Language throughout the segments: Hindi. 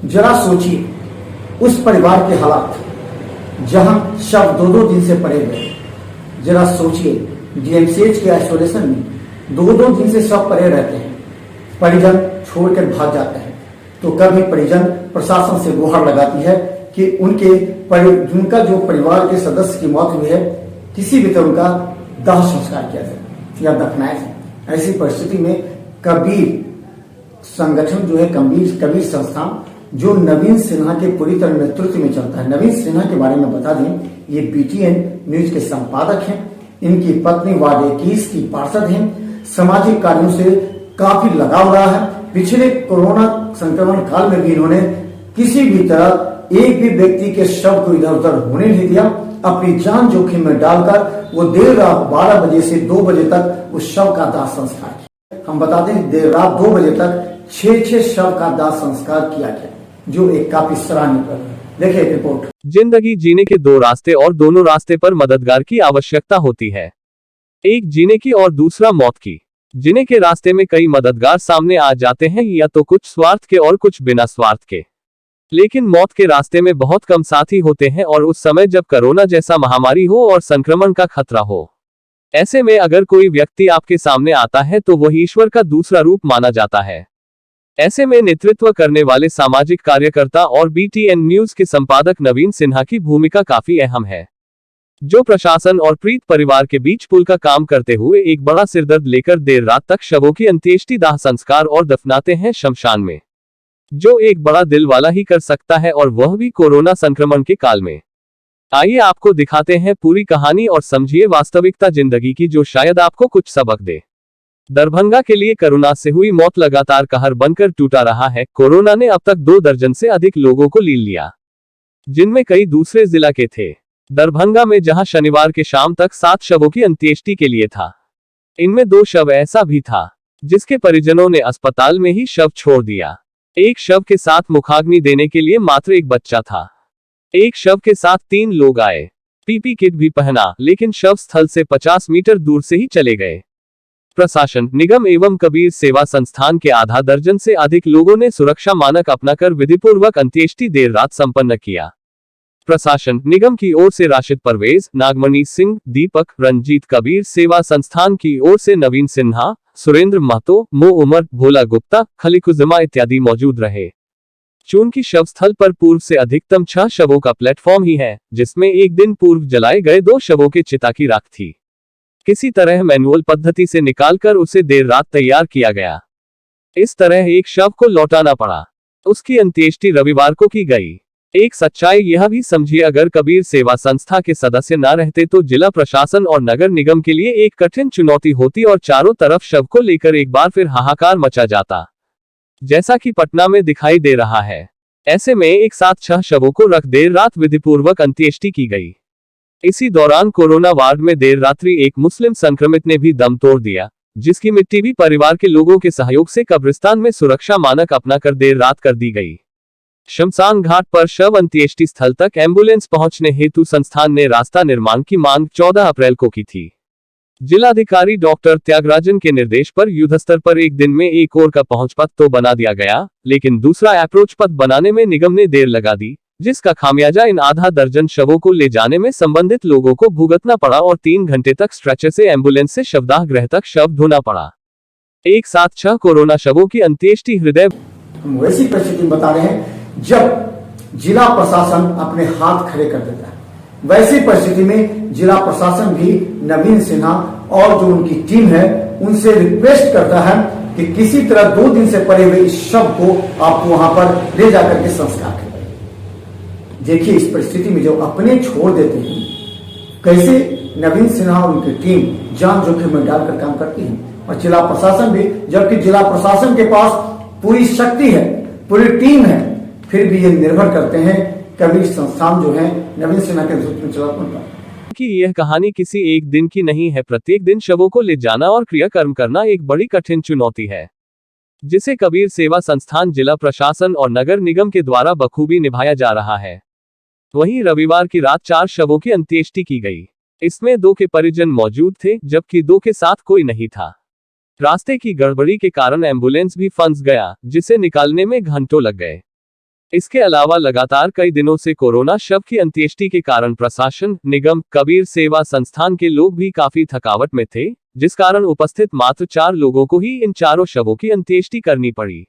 जरा सोचिए उस परिवार के हालात जहां शव 2-2 दिन से पड़े हुए। जरा सोचिए डीएमसीएच के आइसोलेशन में 2-2 दिन से शव पड़े रहते हैं, परिजन छोड़कर भाग जाते हैं, तो कभी परिजन प्रशासन से गुहार लगाती है कि उनका जो परिवार के सदस्य की मौत हुई है किसी भी तरह का दाह संस्कार किया जाए या दफनाया जाए। ऐसी परिस्थिति में कबीर संगठन जो है कबीर संस्थान जो नवीन सिन्हा के पूरी तरह नेतृत्व में चलता है। नवीन सिन्हा के बारे में बता दें, ये बीटीएन न्यूज के संपादक हैं। इनकी पत्नी वार्ड 21 की पार्षद हैं। सामाजिक कार्यों से काफी लगाव रहा है। पिछले कोरोना संक्रमण काल में भी इन्होंने किसी भी तरह एक भी व्यक्ति के शव को इधर उधर होने नहीं दिया। अपनी जान जोखिम में डालकर वो देर रात 12 बजे से 2 बजे तक उस शव का दाह संस्कार किया। हम बता दें देर रात 2 बजे तक 6 शव का दाह संस्कार किया गया, जो एक काफी सराहनीय है। देखिए रिपोर्ट। जिंदगी जीने के 2 रास्ते और दोनों रास्ते पर मददगार की आवश्यकता होती है, एक जीने की और दूसरा मौत की। जीने के रास्ते में कई मददगार सामने आ जाते हैं, या तो कुछ स्वार्थ के और कुछ बिना स्वार्थ के। लेकिन मौत के रास्ते में बहुत कम साथी होते हैं, और उस समय जब कोरोना जैसा महामारी हो और संक्रमण का खतरा हो। ऐसे में अगर कोई व्यक्ति आपके सामने आता है तो वह ईश्वर का दूसरा रूप माना जाता है। ऐसे में नेतृत्व करने वाले सामाजिक कार्यकर्ता और बीटीएन न्यूज के संपादक नवीन सिन्हा की भूमिका काफी अहम है, जो प्रशासन और पीड़ित परिवार के बीच पुल का काम करते हुए एक बड़ा सिरदर्द लेकर देर रात तक शवों की अंत्येष्टि, दाह संस्कार और दफनाते हैं शमशान में, जो एक बड़ा दिल वाला ही कर सकता है, और वह भी कोरोना संक्रमण के काल में। आइए आपको दिखाते हैं पूरी कहानी और समझिए वास्तविकता जिंदगी की, जो शायद आपको कुछ सबक दे। दरभंगा के लिए कोरोना से हुई मौत लगातार कहर बनकर टूटा रहा है। कोरोना ने अब तक 2 दर्जन से अधिक लोगों को लील लिया, जिनमें कई दूसरे जिला के थे। दरभंगा में जहां शनिवार के शाम तक 7 शवों की अंत्येष्टि के लिए था, इनमें 2 शव ऐसा भी था जिसके परिजनों ने अस्पताल में ही शव छोड़ दिया। एक शव के साथ मुखाग्नि देने के लिए मात्र एक बच्चा था। एक शव के साथ 3 लोग आए, पीपी किट भी पहना, लेकिन शव स्थल से 50 मीटर दूर से ही चले गए। प्रशासन, निगम एवं कबीर सेवा संस्थान के आधा दर्जन से अधिक लोगों ने सुरक्षा मानक अपनाकर विधिपूर्वक अंत्येष्टि देर रात संपन्न किया। प्रशासन, निगम की ओर से राशिद परवेज, नागमणि सिंह, दीपक, रंजीत, कबीर सेवा संस्थान की ओर से नवीन सिन्हा, सुरेंद्र महतो, मो उमर, भोला गुप्ता, खलीकुजमा इत्यादि मौजूद रहे। चूंकि शव स्थल पर पूर्व से अधिकतम 6 शवों का प्लेटफॉर्म ही है, जिसमें एक दिन पूर्व जलाए गए 2 शवों के चिता की राख थी, किसी तरह मैनुअल पद्धति से निकालकर उसे देर रात तैयार किया गया। इस तरह एक शव को लौटाना पड़ा। उसकी अंत्येष्टि रविवार को की गई। एक सच्चाई यह भी समझिए, अगर कबीर सेवा संस्था के सदस्य न रहते तो जिला प्रशासन और नगर निगम के लिए एक कठिन चुनौती होती और चारों तरफ शव को लेकर एक बार फिर हाहाकार मचा जाता, जैसा कि पटना में दिखाई दे रहा है। ऐसे में एक साथ 6 शवों को रख देर रात विधिपूर्वक अंत्येष्टि की गई। इसी दौरान कोरोना वार्ड में देर रात्रि एक मुस्लिम संक्रमित ने भी दम तोड़ दिया, जिसकी मिट्टी भी परिवार के लोगों के सहयोग से कब्रिस्तान में सुरक्षा मानक अपनाकर देर रात कर दी गई। शमशान घाट पर शव अंत्येष्टि स्थल तक एम्बुलेंस पहुंचने हेतु संस्थान ने रास्ता निर्माण की मांग 14 अप्रैल को की थी। जिलाधिकारी डॉक्टर त्यागराजन के निर्देश पर युद्धस्तर पर एक दिन में एक ओर का पहुंच पथ तो बना दिया गया, लेकिन दूसरा अप्रोच पथ बनाने में निगम ने देर लगा दी, जिसका खामियाजा इन आधा दर्जन शवों को ले जाने में संबंधित लोगों को भुगतना पड़ा और 3 घंटे तक स्ट्रेचर से एम्बुलेंस से शवदाह गृह तक शव ढोना पड़ा। एक साथ 6 कोरोना शवों की अंत्येष्टि हृदय। हम वैसी परिस्थिति में बता रहे हैं जब जिला प्रशासन अपने हाथ खड़े कर देता है। वैसी परिस्थिति में जिला प्रशासन भी नवीन सिन्हा और जो उनकी टीम है उनसे रिक्वेस्ट करता है कि किसी तरह 2 दिन से पड़े हुए इस शव को आप वहां पर ले जाकर के संस्कार करें। देखिए इस परिस्थिति में जो अपने छोड़ देते हैं, कैसे नवीन सिन्हा और उनकी टीम जान जोखिम में डालकर काम करती है, और जिला प्रशासन भी, जबकि जिला प्रशासन के पास पूरी शक्ति है, पूरी टीम है, फिर भी ये निर्भर करते हैं कबीर संस्थान जो है नवीन सिन्हा के नेतृत्व में चला। कि यह कहानी किसी एक दिन की नहीं है। प्रत्येक दिन शवों को ले जाना और क्रियाकर्म करना एक बड़ी कठिन चुनौती है, जिसे कबीर सेवा संस्थान, जिला प्रशासन और नगर निगम के द्वारा बखूबी निभाया जा रहा है। वहीं रविवार की रात 4 शवों की अंत्येष्टि की गई। इसमें 2 के परिजन मौजूद थे, जबकि 2 के साथ कोई नहीं था। रास्ते की गड़बड़ी के कारण एम्बुलेंस भी फंस गया, जिसे निकालने में घंटों लग गए। इसके अलावा लगातार कई दिनों से कोरोना शव की अंत्येष्टि के कारण प्रशासन, निगम, कबीर सेवा संस्थान के लोग भी काफी थकावट में थे, जिस कारण उपस्थित मात्र 4 लोगों को ही इन चारों शवों की अंत्येष्टि करनी पड़ी।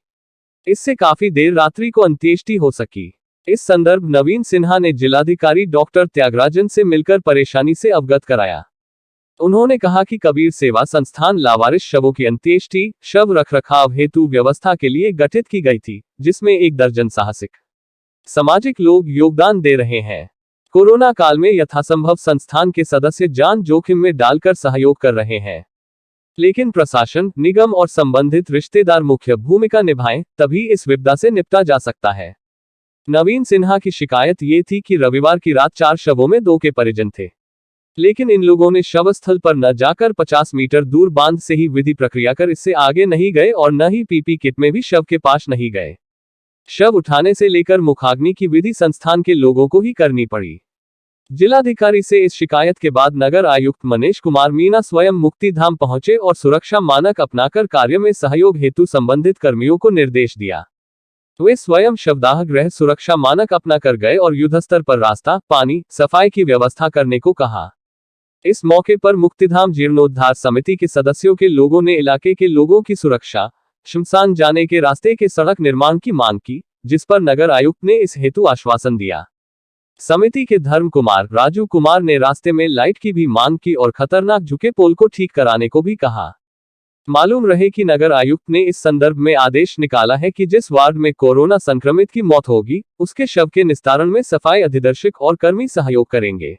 इससे काफी देर रात्रि को अंत्येष्टि हो सकी। इस संदर्भ नवीन सिन्हा ने जिलाधिकारी डॉक्टर त्यागराजन से मिलकर परेशानी से अवगत कराया। उन्होंने कहा कि कबीर सेवा संस्थान लावारिस शवों की अंत्येष्टि, शव रखरखाव हेतु व्यवस्था के लिए गठित की गई थी, जिसमें 1 दर्जन साहसिक सामाजिक लोग योगदान दे रहे हैं। कोरोना काल में यथासंभव संस्थान के सदस्य जान जोखिम में डालकर सहयोग कर रहे हैं, लेकिन प्रशासन, निगम और संबंधित रिश्तेदार मुख्य भूमिका निभाएं, तभी इस विपदा से निपटा जा सकता है। नवीन सिन्हा की शिकायत ये थी कि रविवार की रात 4 शवों में 2 के परिजन थे, लेकिन इन लोगों ने शव स्थल पर न जाकर 50 मीटर दूर बांध से ही विधि प्रक्रिया कर इससे आगे नहीं गए और न ही पीपी किट में भी शव के पास नहीं गए। शव उठाने से लेकर मुखाग्नि की विधि संस्थान के लोगों को ही करनी पड़ी। जिलाधिकारी से इस शिकायत के बाद नगर आयुक्त मनीष कुमार मीना स्वयं मुक्तिधाम पहुंचे और सुरक्षा मानक अपनाकर कार्य में सहयोग हेतु संबंधित कर्मियों को निर्देश दिया। वे स्वयं शवदाह गृह सुरक्षा मानक अपनाकर गए और युद्धस्तर पर रास्ता, पानी, सफाई की व्यवस्था करने को कहा। इस मौके पर मुक्तिधाम जीर्णोद्धार समिति के सदस्यों के लोगों ने इलाके के लोगों की सुरक्षा, शमशान जाने के रास्ते के सड़क निर्माण की मांग की, जिस पर नगर आयुक्त ने इस हेतु आश्वासन दिया। समिति के धर्म कुमार, राजू कुमार ने रास्ते में लाइट की भी मांग की और खतरनाक झुके पोल को ठीक कराने को भी कहा। मालूम रहे कि नगर आयुक्त ने इस संदर्भ में आदेश निकाला है कि जिस वार्ड में कोरोना संक्रमित की मौत होगी, उसके शव के निस्तारण में सफाई अधिदर्शक और कर्मी सहयोग करेंगे।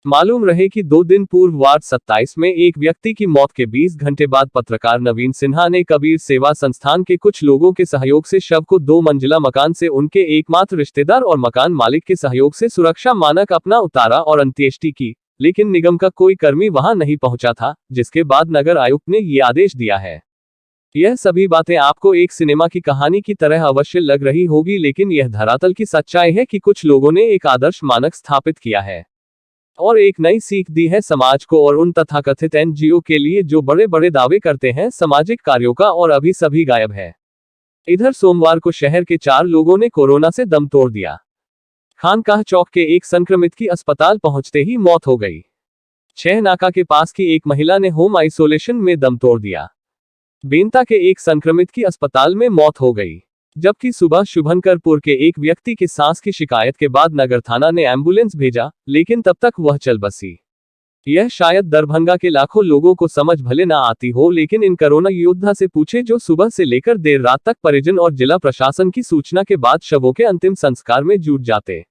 मालूम रहे कि 2 दिन पूर्व वार्ड 27 में एक व्यक्ति की मौत के 20 घंटे बाद पत्रकार नवीन सिन्हा ने कबीर सेवा संस्थान के कुछ लोगों के सहयोग से शव को 2 मंजिला मकान से उनके एकमात्र रिश्तेदार और मकान मालिक के सहयोग से सुरक्षा मानक अपना उतारा और अंत्येष्टि की, लेकिन निगम का कोई कर्मी वहां नहीं पहुंचा था, जिसके बाद नगर आयुक्त ने ये आदेश दिया है। यह सभी बातें आपको एक सिनेमा की कहानी की तरह अवश्य लग रही होगी, लेकिन यह धरातल की सच्चाई है कि कुछ लोगों ने एक आदर्श मानक स्थापित किया है और एक नई सीख दी है समाज को और उन तथाकथित एनजीओ के लिए जो बड़े बड़े दावे करते हैं सामाजिक कार्यों का और अभी सभी गायब है। इधर सोमवार को शहर के 4 लोगों ने कोरोना से दम तोड़ दिया। खानकाह चौक के एक संक्रमित की अस्पताल पहुंचते ही मौत हो गई। 6 नाका के पास की एक महिला ने होम आइसोलेशन में दम तोड़ दिया। बेंता के एक संक्रमित की अस्पताल में मौत हो गई, जबकि सुबह शुभंकरपुर के एक व्यक्ति की सांस की शिकायत के बाद नगर थाना ने एम्बुलेंस भेजा, लेकिन तब तक वह चल बसी। यह शायद दरभंगा के लाखों लोगों को समझ भले ना आती हो, लेकिन इन कोरोना योद्धा से पूछे जो सुबह से लेकर देर रात तक परिजन और जिला प्रशासन की सूचना के बाद शवों के अंतिम संस्कार में जुट जाते।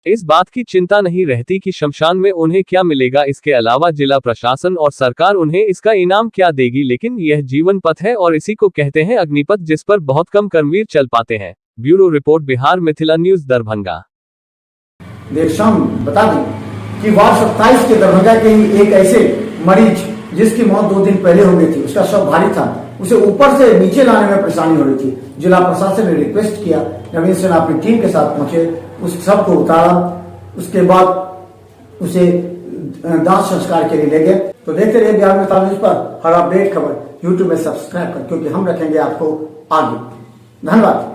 इस बात की चिंता नहीं रहती कि शमशान में उन्हें क्या मिलेगा, इसके अलावा जिला प्रशासन और सरकार उन्हें इसका इनाम क्या देगी, लेकिन यह जीवन पथ है और इसी को कहते हैं अग्निपथ, जिस पर बहुत कम कर्मवीर चल पाते हैं। Bureau report, Bihar Mithila news, Darbhanga. देर शाम बता दें कि वार्ड 27 के दरभंगा के ही एक ऐसे मरीज जिसकी मौत 2 दिन पहले हो गई थी, उसका शव भारी था, उसे ऊपर से नीचे लाने में परेशानी हो रही थी। जिला प्रशासन ने रिक्वेस्ट किया, नवीन सिन्हा अपनी टीम के साथ पहुंचे, उस शव को उतारा, उसके बाद उसे दाह संस्कार के लिए ले गए। तो देखते रहिए बिहार मिथिला न्यूज पर हर अपडेट खबर यूट्यूब में सब्सक्राइब कर, क्योंकि हम रखेंगे आपको आगे। धन्यवाद।